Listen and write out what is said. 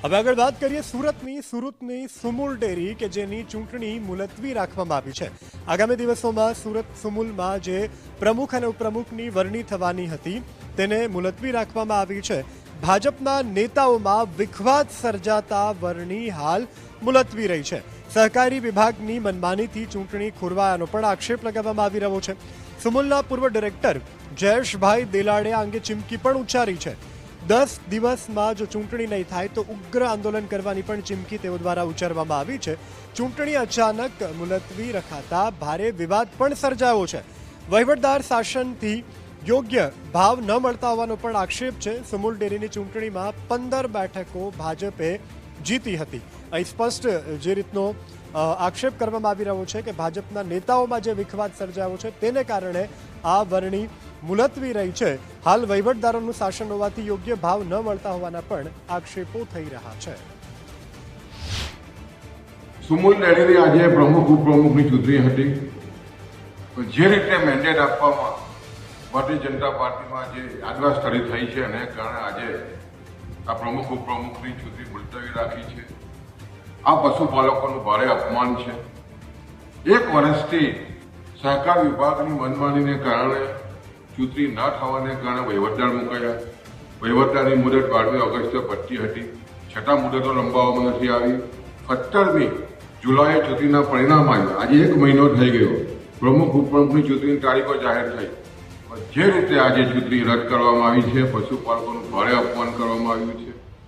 હવે આગળ વાત કરીએ સુરતની સુમુલ ડેરી કે જેની ચૂંટણી મુલતવી રાખવામાં આવી છે। આગામી દિવસોમાં સુરત સુમુલમાં જે પ્રમુખ અને ઉપપ્રમુખની વરણી થવાની હતી તેને મુલતવી રાખવામાં આવી છે। ભાજપના નેતાઓમાં વિખવાદ સર્જાતા વરણી હાલ મુલતવી રહી છે। સહકારી વિભાગની મનમાનીથી ચૂંટણી ખોરવાયાનો પણ આક્ષેપ લગાવવામાં આવી રહ્યો છે। સુમુલના પૂર્વ ડિરેક્ટર જયેશભાઈ દેલાડે આ અંગે ચીમકી પણ ઉચ્ચારી છે। 10 દિવસમાં જો ચૂંટણી નહીં થાય તો ઉગ્ર આંદોલન કરવાની પણ ચીમકી તેઓ દ્વારા ઉચ્ચારવામાં આવી છે। ચૂંટણી અચાનક મુલતવી રખાતા ભારે વિવાદ પણ સર્જાયો છે। વહીવટદાર શાસનથી યોગ્ય ભાવ ન મળતા હોવાનો પણ આક્ષેપ છે। સુમુલ ડેરીની ચૂંટણીમાં 15 બેઠકો ભાજપે જીતી હતી। અહીં સ્પષ્ટ જે રીતનો આક્ષેપ કરવામાં આવી રહ્યો છે કે ભાજપના નેતાઓમાં જે વિખવાદ સર્જાયો છે તેને કારણે આ વરણી મુલતવી રહી છે। હાલ વહીવટદારોનું શાસન હોવાથી યોગ્ય ભાવ ન મળતા હોવાના પણ આક્ષેપો થઈ રહ્યા છે। સુમુલ ડેરીની આજે પ્રમુખ ઉપપ્રમુખની ચૂંટણી હતી। જે રીતે મેન્ડેટ આપવામાં ભારતીય જનતા પાર્ટીમાં જે યાદગાર સ્થળે થઈ છે અને કારણે આજે આ પ્રમુખ ઉપપ્રમુખની ચૂંટણી મુલતવી રાખી છે। આ પશુપાલકોનું ભારે અપમાન છે। 1 વર્ષથી સહકાર વિભાગની મનમાનીને કારણે ચૂંટણી ન થવાને કારણે વહીવટદાર મુકાયા। વહીવટદારની મુદત 12મી ઓગસ્ટે પતી હતી, છતાં મુદતો લંબાવવામાં નથી આવી। 17મી જુલાઈએ ચૂંટણીના પરિણામ આવ્યા। આજે 1 મહિનો થઈ ગયો। પ્રમુખ ઉપપ્રમુખની ચૂંટણીની તારીખો જાહેર થઈ, જે રીતે આજે ચૂંટણી રદ કરવામાં આવી છે, પશુપાલકોનું ભારે અપમાન કરવામાં આવ્યું છે।